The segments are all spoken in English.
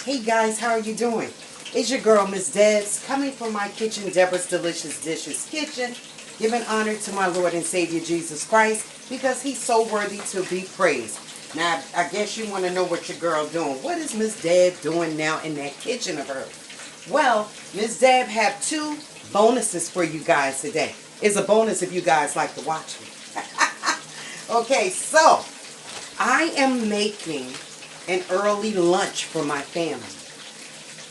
Hey guys, how are you doing? It's your girl, Miss Debs, coming from my kitchen, Deborah's Delicious Dishes Kitchen, giving honor to my Lord and Savior Jesus Christ because he's so worthy to be praised. Now, I guess you want to know what your girl doing. What is Miss Deb doing now in that kitchen of hers? Well, Miss Deb have two bonuses for you guys today. It's a bonus if you guys like to watch me. Okay, so I am making an early lunch for my family.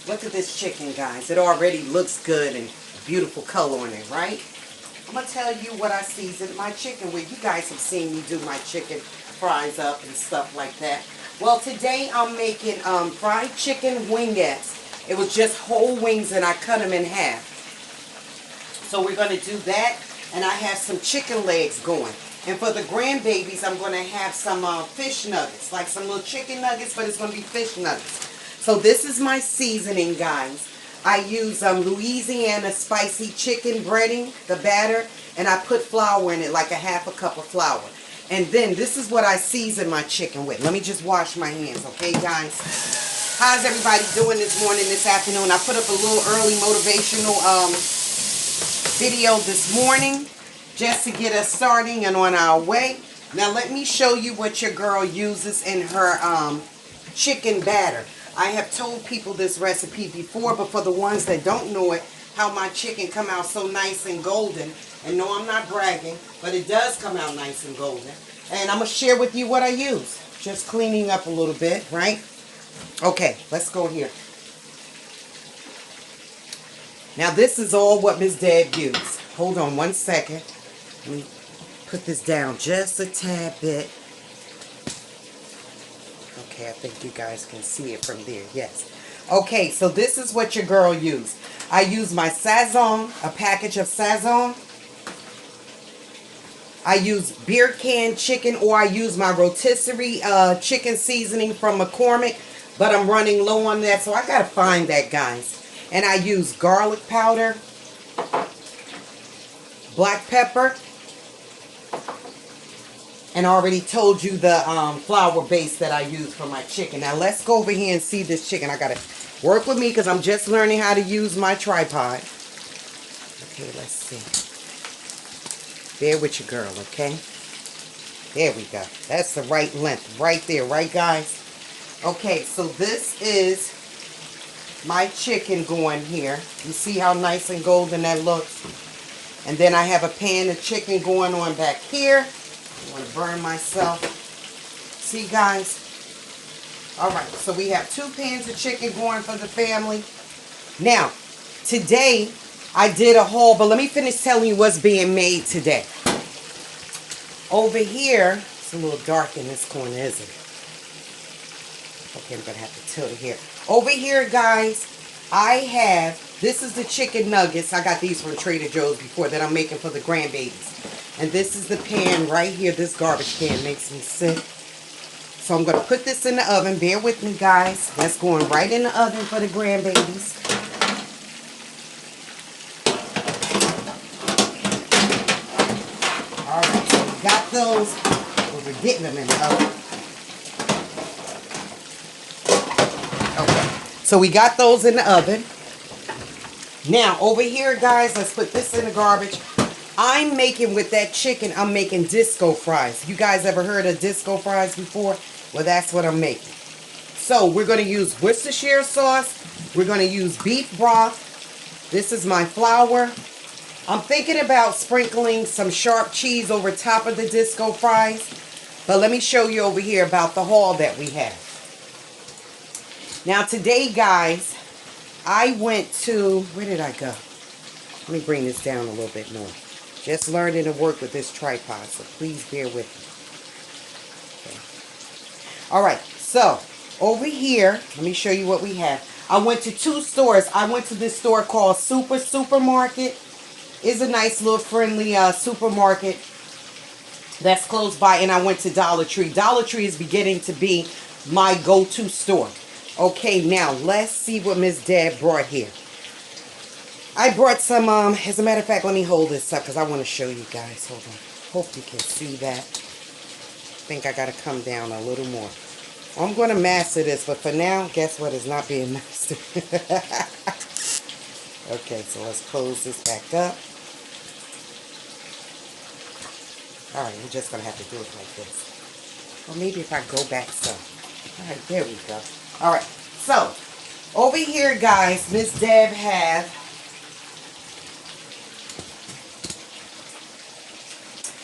Look at this chicken, guys. It already looks good and beautiful color on it, right? I'm going to tell you what I seasoned my chicken with. You guys have seen me do my chicken fries up and stuff like that. Well, today I'm making fried chicken wingettes. It was just whole wings and I cut them in half. So we're going to do that, and I have some chicken legs going. And for the grandbabies, I'm going to have some fish nuggets, like some little chicken nuggets, but it's going to be fish nuggets. So this is my seasoning, guys. I use Louisiana spicy chicken breading, the batter, and I put flour in it, like a half a cup of flour. And then this is what I season my chicken with. Let me just wash my hands, okay, guys? How's everybody doing this morning, this afternoon? I put up a little early motivational video this morning just to get us starting and on our way. Now let me show you what your girl uses in her chicken batter. I have told people this recipe before, but for the ones that don't know it, how my chicken come out so nice and golden. And no, I'm not bragging, but it does come out nice and golden. And I'm going to share with you what I use. Just cleaning up a little bit, right? Okay, let's go here. Now this is all what Miss Deb used. Hold on one second. Let me put this down just a tad bit. Okay, I think you guys can see it from there. Yes. Okay, so this is what your girl used. I use my Sazon, a package of Sazon. I use beer can chicken, or I use my rotisserie chicken seasoning from McCormick, but I'm running low on that, so I gotta find that, guys. And I use garlic powder, black pepper, and I already told you the flour base that I use for my chicken. Now let's go over here and see this chicken. I gotta work with me because I'm just learning how to use my tripod. Okay, let's see. Bear with your girl, okay? There we go. That's the right length right there, right, guys? Okay, so this is my chicken going here. You see how nice and golden that looks? And then I have a pan of chicken going on back here. I want to burn myself. See, guys? Alright, so we have 2 pans of chicken going for the family. Now, today I did a haul, but let me finish telling you what's being made today. Over here, it's a little dark in this corner, isn't it? Okay, I'm going to have to tilt it here. Over here, guys, I have, this is the chicken nuggets. I got these from Trader Joe's before that I'm making for the grandbabies. And this is the pan right here. This garbage can makes me sick. So I'm going to put this in the oven. Bear with me, guys. That's going right in the oven for the grandbabies. Alright, so we got those. We're getting them in the oven. Okay, so we got those in the oven. Now, over here, guys, let's put this in the garbage. I'm making, with that chicken, I'm making disco fries. You guys ever heard of disco fries before? Well, that's what I'm making. So, we're going to use Worcestershire sauce. We're going to use beef broth. This is my flour. I'm thinking about sprinkling some sharp cheese over top of the disco fries. But let me show you over here about the haul that we have. Now, today, guys, I went to, where did I go? Let me bring this down a little bit more. Just learning to work with this tripod, so please bear with me. Okay. Alright, so over here, let me show you what we have. I went to 2 stores. I went to this store called Supermarket. It's a nice little friendly supermarket that's close by, and I went to Dollar Tree. Dollar Tree is beginning to be my go-to store. Okay, now let's see what Miss Deb brought here. I brought some, as a matter of fact, let me hold this up because I want to show you guys. Hold on. Hope you can see that. I think I got to come down a little more. I'm going to master this, but for now, guess what? It's not being mastered. Okay, so let's close this back up. Alright, we're just going to have to do it like this. Or maybe if I go back some. Alright, there we go. Alright, so, over here, guys, Miss Deb have...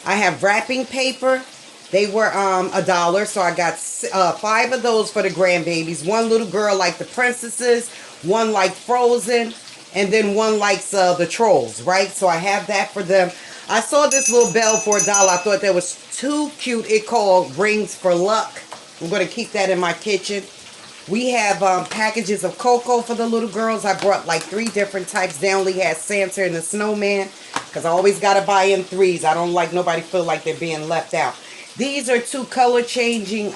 I have wrapping paper. They were $1, so I got 5 of those for the grandbabies. One little girl like the princesses, one like Frozen, and then one likes the trolls, right? So I have that for them. I saw this little bell for $1. I thought that was too cute. It called Rings for Luck. I'm going to keep that in my kitchen. We have packages of cocoa for the little girls. I brought like 3 different types. They only had Santa and the snowman because I always got to buy in 3s. I don't like nobody feel like they're being left out. These are 2 color changing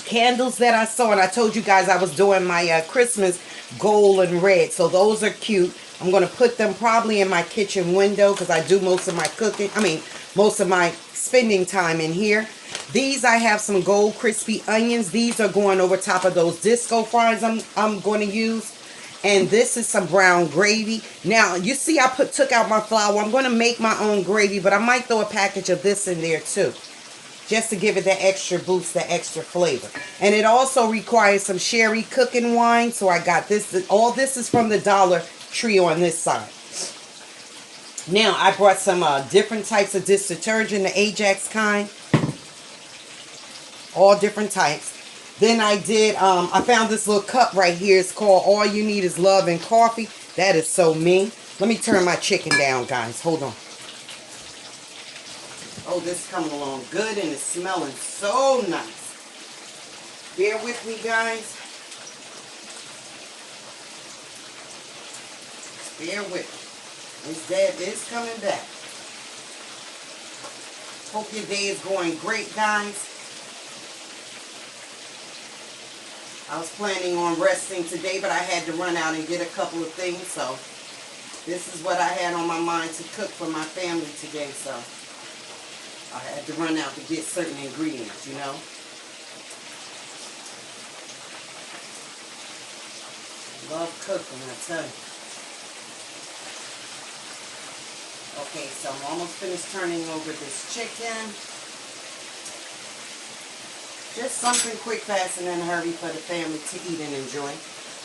candles that I saw. And I told you guys I was doing my Christmas gold and red. So those are cute. I'm going to put them probably in my kitchen window because I do most of my cooking. I mean, most of my spending time in here. These, I have some gold crispy onions. These are going over top of those disco fries I'm going to use. And this is some brown gravy. Now, you see I took out my flour. I'm going to make my own gravy, but I might throw a package of this in there too. Just to give it that extra boost, that extra flavor. And it also requires some sherry cooking wine. So I got this. All this is from the Dollar Tree on this side. Now, I brought some different types of dish detergent, the Ajax kind. All different types. Then I did, I found this little cup right here. It's called All You Need Is Love and Coffee. That is so me. Let me turn my chicken down, guys. Hold on. Oh, this is coming along good and it's smelling so nice. Bear with me, guys. Bear with me. Miss Deb is coming back. Hope your day is going great, guys. I was planning on resting today, but I had to run out and get a couple of things, so this is what I had on my mind to cook for my family today, so I had to run out to get certain ingredients, you know. Love cooking, I tell you. Okay, so I'm almost finished turning over this chicken. Just something quick, fast, and in a hurry for the family to eat and enjoy.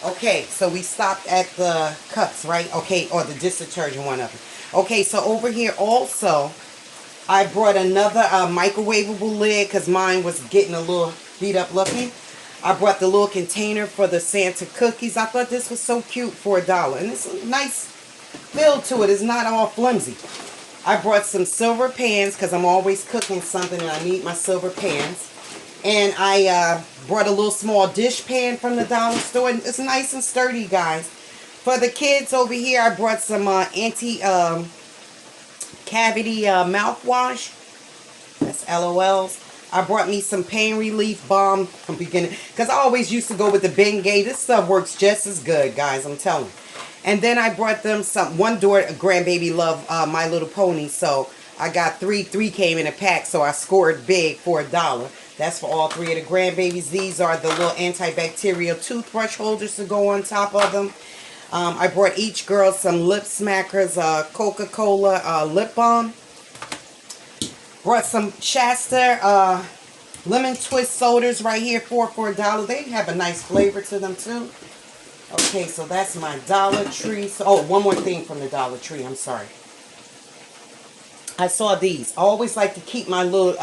Okay, so we stopped at the cups, right? Okay, or the dish detergent, one of them. Okay, so over here also, I brought another microwavable lid because mine was getting a little beat up looking. I brought the little container for the Santa cookies. I thought this was so cute for $1. And it's a nice feel to it. It's not all flimsy. I brought some silver pans because I'm always cooking something and I need my silver pans. And I brought a little small dish pan from the dollar store. And it's nice and sturdy, guys. For the kids over here, I brought some anti-cavity mouthwash. That's LOLs. I brought me some pain relief balm from beginning. Because I always used to go with the Bengay. This stuff works just as good, guys. I'm telling you. And then I brought them some. One grandbaby loved My Little Pony. So I got 3. 3 came in a pack. So I scored big for $1. That's for all 3 of the grandbabies. These are the little antibacterial toothbrush holders to go on top of them. I brought each girl some lip smackers, Coca-Cola lip balm. Brought some Shasta lemon twist sodas right here for $1. They have a nice flavor to them too. Okay, so that's my Dollar Tree. So, oh, one more thing from the Dollar Tree. I'm sorry. I saw these. I always like to keep my little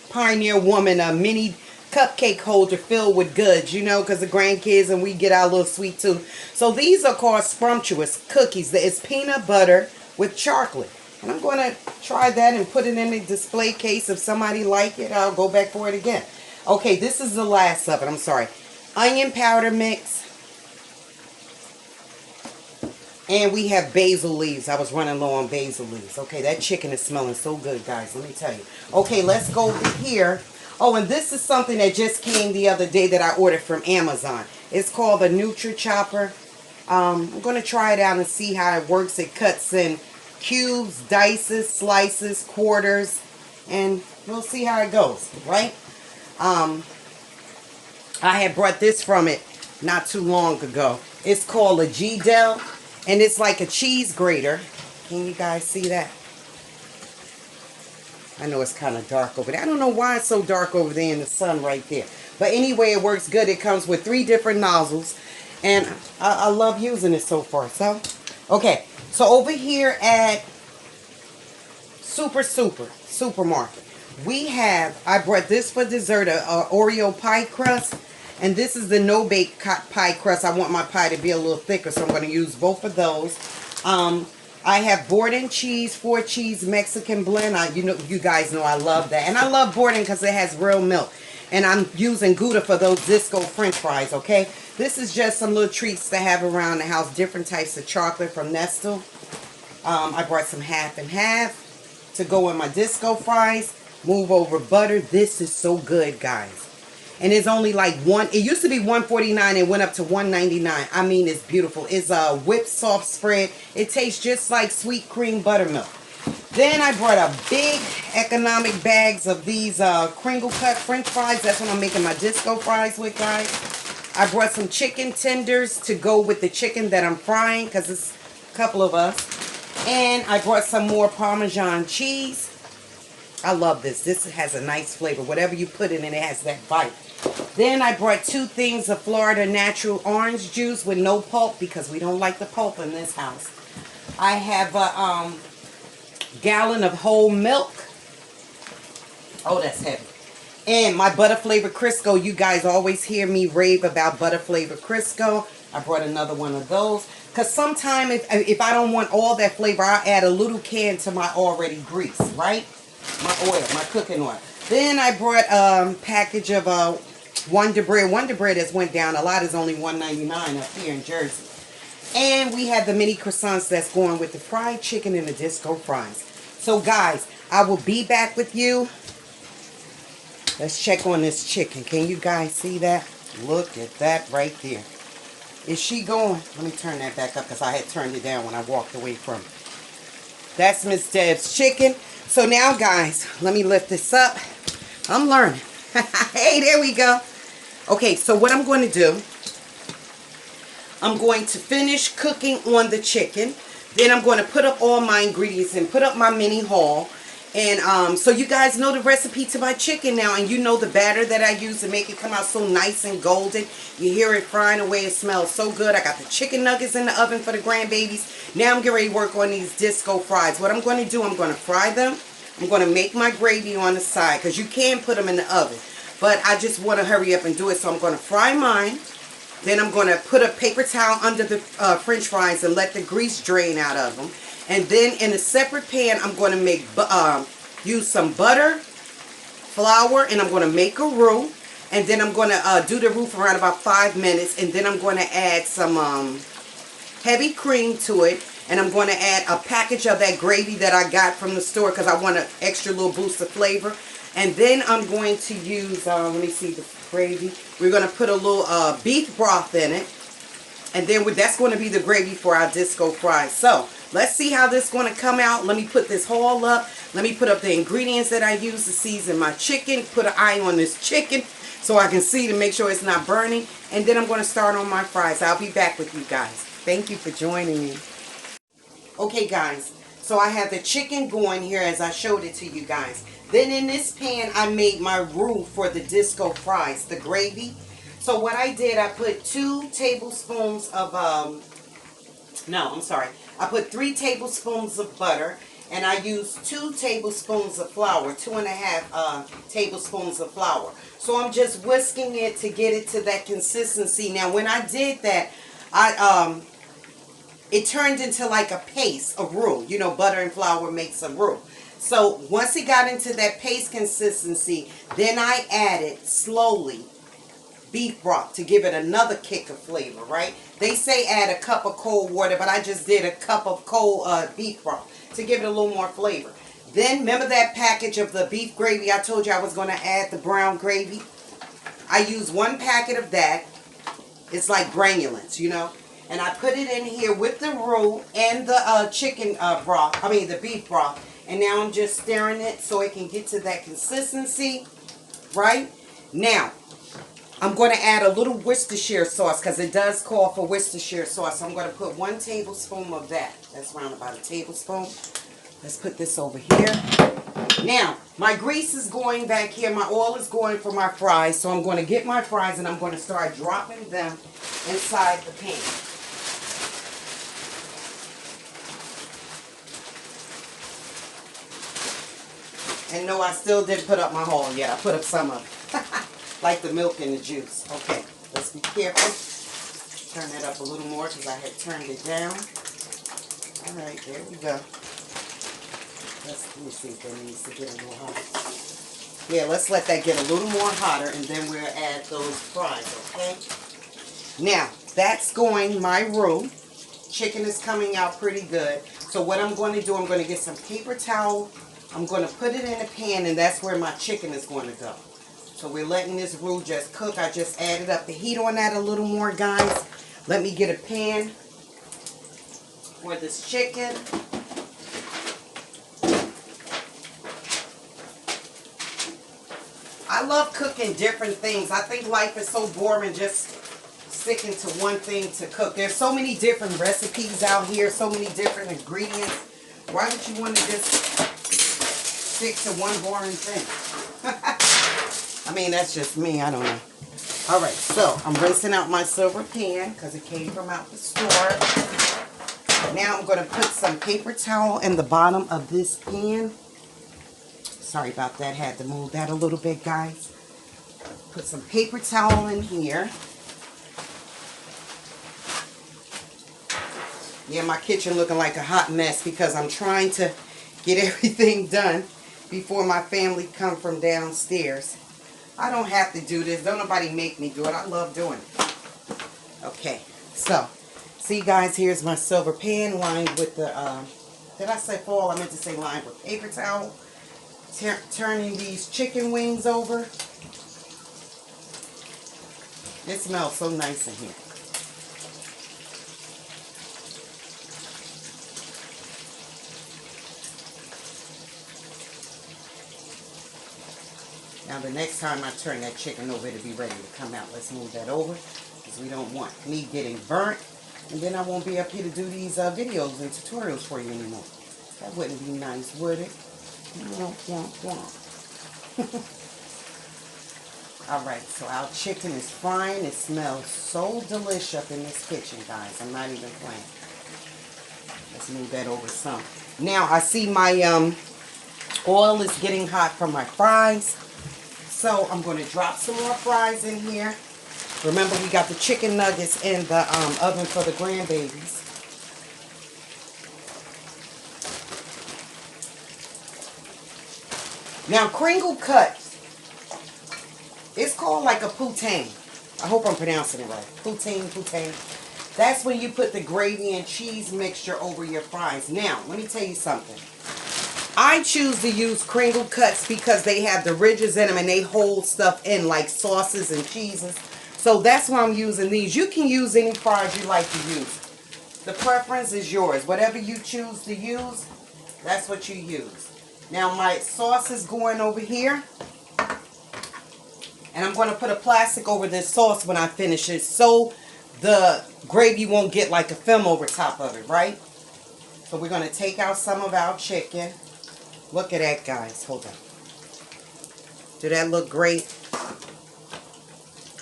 Pioneer Woman mini cupcake holder filled with goods, you know, because the grandkids and we get our little sweet tooth. So these are called Scrumptious cookies. It's peanut butter with chocolate. And I'm going to try that and put it in a display case. If somebody like it, I'll go back for it again. Okay, this is the last of it. I'm sorry. Onion powder mix. And we have basil leaves. I was running low on basil leaves. Okay, that chicken is smelling so good, guys. Let me tell you. Okay, let's go over here. Oh, and this is something that just came the other day that I ordered from Amazon. It's called the Nutri Chopper. I'm going to try it out and see how it works. It cuts in cubes, dices, slices, quarters, and we'll see how it goes, right? I had brought this from it not too long ago. It's called a G-Del, and it's like a cheese grater. Can you guys see that? I know it's kind of dark over there. I don't know why it's so dark over there in the sun right there. But anyway, it works good. It comes with 3 different nozzles, and I love using it so far. So, okay. So over here at Supermarket, I brought this for dessert, a Oreo pie crust. And this is the no-bake pie crust. I want my pie to be a little thicker, so I'm going to use both of those. I have Borden cheese, 4-cheese Mexican blend. You guys know I love that. And I love Borden because it has real milk. And I'm using Gouda for those disco french fries, okay? This is just some little treats to have around the house. Different types of chocolate from Nestle. I brought some half and half to go in my disco fries. Move over butter. This is so good, guys. And it's only like it used to be $1.49 and went up to $1.99. I mean, it's beautiful. It's a whipped soft spread. It tastes just like sweet cream buttermilk. Then I brought a big economic bags of these crinkle cut french fries. That's what I'm making my disco fries with, guys. I brought some chicken tenders to go with the chicken that I'm frying because it's a couple of us. And I brought some more Parmesan cheese. I love this. This has a nice flavor. Whatever you put in it, it has that bite. Then I brought 2 things of Florida natural orange juice with no pulp because we don't like the pulp in this house. I have a gallon of whole milk. Oh, that's heavy. And my butter flavored Crisco. You guys always hear me rave about butter flavored Crisco. I brought another one of those. Because sometimes if I don't want all that flavor, I'll add a little can to my already grease, right? My oil, my cooking oil. Then I brought a package of Wonder Bread. Wonder Bread has went down. A lot is only $1.99 up here in Jersey. And we have the mini croissants that's going with the fried chicken and the disco fries. So guys, I will be back with you. Let's check on this chicken. Can you guys see that? Look at that right there. Is she going? Let me turn that back up because I had turned it down when I walked away from it. That's Miss Deb's chicken. So now, guys, let me lift this up. I'm learning. Hey, there we go. Okay, so what I'm going to do, I'm going to finish cooking on the chicken. Then I'm going to put up all my ingredients and put up my mini haul. And so you guys know the recipe to my chicken now. And you know the batter that I use to make it come out so nice and golden. You hear it frying away. It smells so good. I got the chicken nuggets in the oven for the grandbabies. Now I'm getting ready to work on these disco fries. What I'm going to do, I'm going to fry them. I'm going to make my gravy on the side. Because you can put them in the oven. But I just want to hurry up and do it. So I'm going to fry mine. Then I'm going to put a paper towel under the french fries and let the grease drain out of them. And then in a separate pan, I'm going to use some butter, flour, and I'm going to make a roux. And then I'm going to do the roux for around about 5 minutes. And then I'm going to add some heavy cream to it. And I'm going to add a package of that gravy that I got from the store because I want an extra little boost of flavor. And then I'm going to use, let me see the gravy. We're going to put a little beef broth in it. And then that's going to be the gravy for our disco fries. So, let's see how this is going to come out. Let me put this haul up. Let me put up the ingredients that I use to season my chicken. Put an eye on this chicken so I can see to make sure it's not burning. And then I'm going to start on my fries. I'll be back with you guys. Thank you for joining me. Okay, guys. So I have the chicken going here as I showed it to you guys. Then in this pan, I made my roux for the disco fries, the gravy. So what I did, I put 2 tablespoons of, I put 3 tablespoons of butter, and I used 2 tablespoons of flour, 2.5 tablespoons of flour. So I'm just whisking it to get it to that consistency. Now when I did that, it turned into like a paste, a roux. You know, butter and flour makes a roux. So once it got into that paste consistency, then I added slowly beef broth to give it another kick of flavor, right? They say add a cup of cold water, but I just did a cup of cold beef broth to give it a little more flavor. Then remember that package of the beef gravy I told you I was going to add the brown gravy? I used 1 packet of that. It's like granulates, you know. And I put it in here with the roux and the chicken broth, the beef broth. And now I'm just stirring it so it can get to that consistency, right? Now, I'm going to add a little Worcestershire sauce because it does call for Worcestershire sauce. So I'm going to put 1 tablespoon of that. That's around about a tablespoon. Let's put this over here. Now, my grease is going back here. My oil is going for my fries. So I'm going to get my fries and I'm going to start dropping them inside the pan. And no, I still didn't put up my haul yet. I put up some of it. Like the milk and the juice. Okay, let's be careful. Turn that up a little more because I had turned it down. All right, there we go. Let me see if that needs to get a little hotter. Yeah, let's let that get a little more hotter and then we'll add those fries, okay? Now, that's going my roux. Chicken is coming out pretty good. So what I'm going to do, I'm going to get some paper towel. I'm going to put it in a pan and that's where my chicken is going to go. So we're letting this roux just cook. I just added up the heat on that a little more, guys. Let me get a pan for this chicken. I love cooking different things. I think life is so boring just sticking to one thing to cook. There's so many different recipes out here, so many different ingredients. Why would you want to just stick to one boring thing? I mean, that's just me. I don't know. All right, so I'm rinsing out my silver pan because it came from out the store. Now I'm going to put some paper towel in the bottom of this pan. Sorry about that. Had to move that a little bit, guys. Put some paper towel in here. Yeah, my kitchen looking like a hot mess because I'm trying to get everything done before my family come from downstairs. I don't have to do this. Don't nobody make me do it. I love doing it. Okay, so see, guys, here's my silver pan lined with the, did I say foil? I meant to say lined with paper towel. Turning these chicken wings over. It smells so nice in here. Now the next time I turn that chicken over, it'll be ready to come out. Let's move that over because we don't want me getting burnt. And then I won't be up here to do these videos and tutorials for you anymore. That wouldn't be nice, would it? Alright, so our chicken is frying. It smells so delicious up in this kitchen, guys. I'm not even playing. Let's move that over some. Now, I see my oil is getting hot from my fries. So, I'm going to drop some more fries in here. Remember, we got the chicken nuggets in the oven for the grandbabies. Now, Kringle cuts, it's called like a poutine. I hope I'm pronouncing it right. Poutine. That's when you put the gravy and cheese mixture over your fries. Now, let me tell you something. I choose to use Kringle cuts because they have the ridges in them and they hold stuff in like sauces and cheeses. So that's why I'm using these. You can use any fries you like to use. The preference is yours. Whatever you choose to use, that's what you use. Now my sauce is going over here. And I'm going to put a plastic over this sauce when I finish it so the gravy won't get like a film over top of it, right? So we're going to take out some of our chicken. Look at that, guys. Hold on. Do that look great?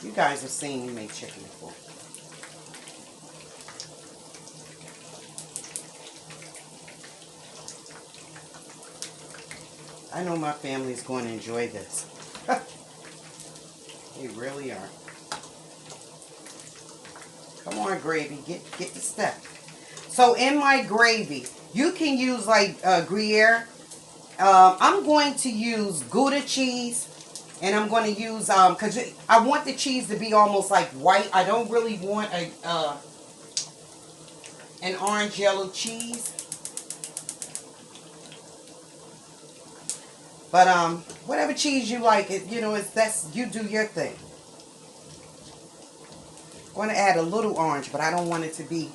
You guys have seen me make chicken before. I know my family is going to enjoy this. They really are. Come on, gravy. Get the stuff. So in my gravy, you can use like Gruyere. I'm going to use Gouda cheese. And I'm going to use, because I want the cheese to be almost like white. I don't really want an orange yellow cheese. But whatever cheese you like, you do your thing. I'm going to add a little orange, but I don't want it to be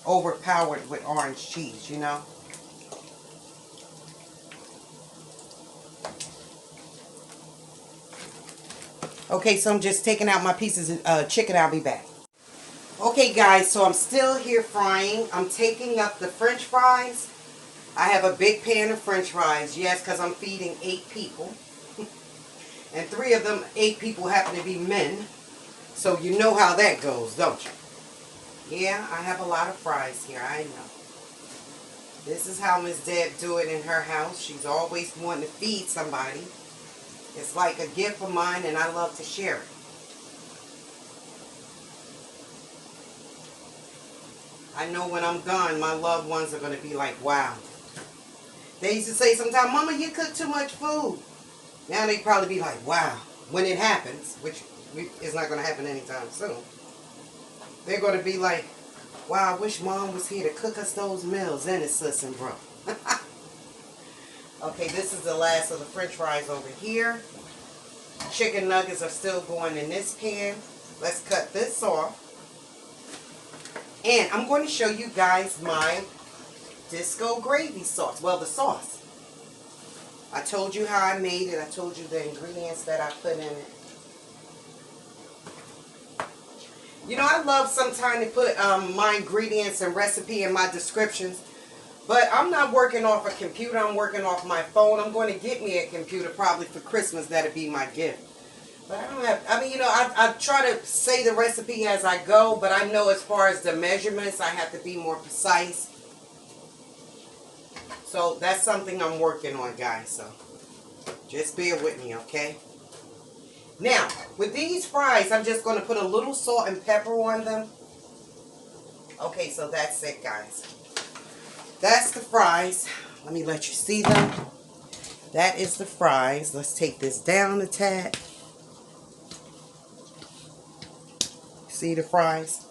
overpowered with orange cheese, you know. Okay, so I'm just taking out my pieces of chicken. I'll be back. Okay, guys, so I'm still here frying. I'm taking up the French fries. I have a big pan of French fries. Yes, because I'm feeding 8 people. And 3 of them 8 people happen to be men. So you know how that goes, don't you? Yeah, I have a lot of fries here. I know. This is how Miss Deb do it in her house. She's always wanting to feed somebody. It's like a gift of mine, and I love to share it. I know when I'm gone, my loved ones are going to be like, wow. They used to say sometimes, Mama, you cook too much food. Now they probably be like, wow. When it happens, which is not going to happen anytime soon, they're going to be like, wow, I wish Mom was here to cook us those meals. And it's sis and bro. Okay, this is the last of the French fries over here. Chicken nuggets are still going in this pan. Let's cut this off. And I'm going to show you guys my disco gravy sauce. Well, the sauce. I told you how I made it. I told you the ingredients that I put in it. You know, I love sometimes to put my ingredients and recipe in my descriptions. But I'm not working off a computer. I'm working off my phone. I'm going to get me a computer probably for Christmas. That'll be my gift. But I don't have, I mean, you know, I try to say the recipe as I go. But I know as far as the measurements, I have to be more precise. So that's something I'm working on, guys. So just bear with me, okay? Now, with these fries, I'm just going to put a little salt and pepper on them. Okay, so that's it, guys. That's the fries. Let me let you see them. That is the fries. Let's take this down a tad. See the fries?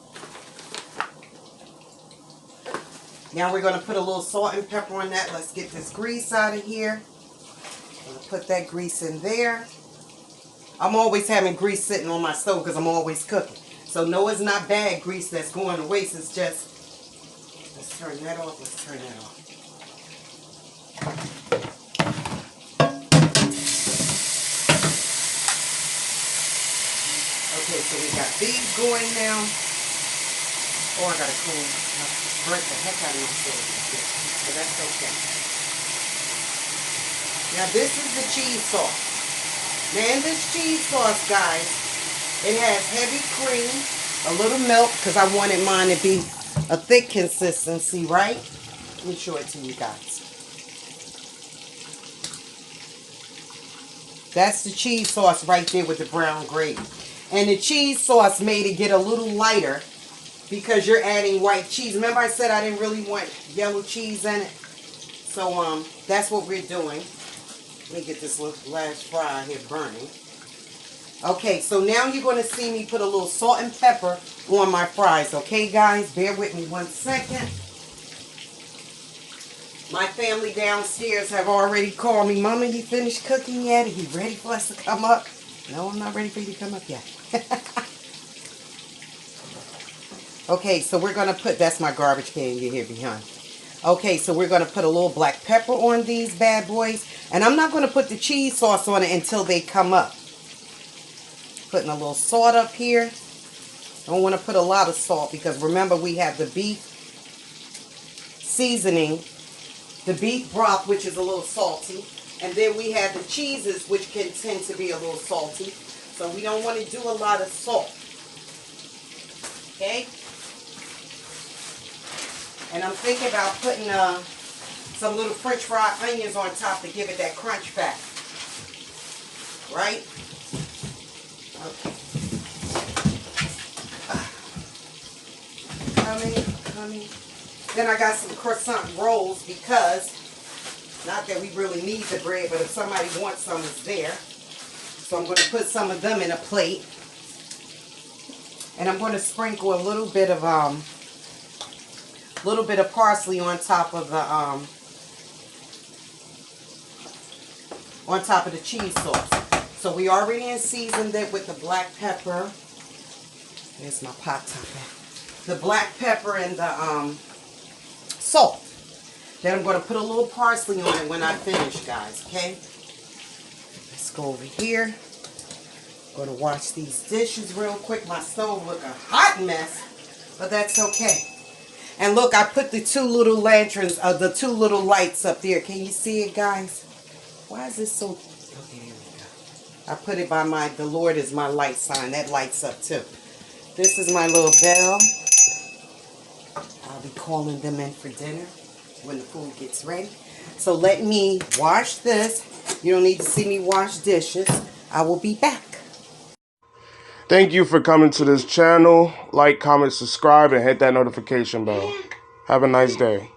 Now we're going to put a little salt and pepper on that. Let's get this grease out of here. I'm going to put that grease in there. I'm always having grease sitting on my stove because I'm always cooking. So no, it's not bad grease that's going to waste. It's just, let's turn that off. Let's turn that off. Okay, so we got these going now. Oh, I got to break the heck out of my stove. So that's okay. Now this is the cheese sauce. Now in this cheese sauce, guys, it has heavy cream, a little milk, because I wanted mine to be a thick consistency, right? Let me show it to you guys. That's the cheese sauce right there with the brown gravy. And the cheese sauce made it get a little lighter because you're adding white cheese. Remember I said I didn't really want yellow cheese in it? So that's what we're doing. Let me get this last fry here burning. Okay, so now you're going to see me put a little salt and pepper on my fries. Okay, guys? Bear with me 1 second. My family downstairs have already called me. Mama, you finished cooking yet? Are you ready for us to come up? No, I'm not ready for you to come up yet. Okay, so we're going to put, that's my garbage can you hear behind. Okay, so we're going to put a little black pepper on these bad boys. And I'm not going to put the cheese sauce on it until they come up. Putting a little salt up here. I don't want to put a lot of salt because remember we have the beef seasoning, the beef broth, which is a little salty. And then we have the cheeses, which can tend to be a little salty. So we don't want to do a lot of salt. Okay? And I'm thinking about putting some little French fried onions on top to give it that crunch factor. Right? Okay. Coming. Then I got some croissant rolls because, not that we really need the bread, but if somebody wants some, it's there. So I'm going to put some of them in a plate. And I'm going to sprinkle a little bit of parsley on top of the cheese sauce. So we already seasoned it with the black pepper. There's my pot top. The black pepper and the salt. Then I'm going to put a little parsley on it when I finish, guys. Okay. Let's go over here. Gonna wash these dishes real quick. My stove look a hot mess, but that's okay. And look, I put the two little lanterns, the two little lights up there. Can you see it, guys? Why is this so... Okay, here we go. I put it by the Lord is my light sign. That lights up too. This is my little bell. I'll be calling them in for dinner when the food gets ready. So let me wash this. You don't need to see me wash dishes. I will be back. Thank you for coming to this channel. Like, comment, subscribe, and hit that notification bell. Have a nice day.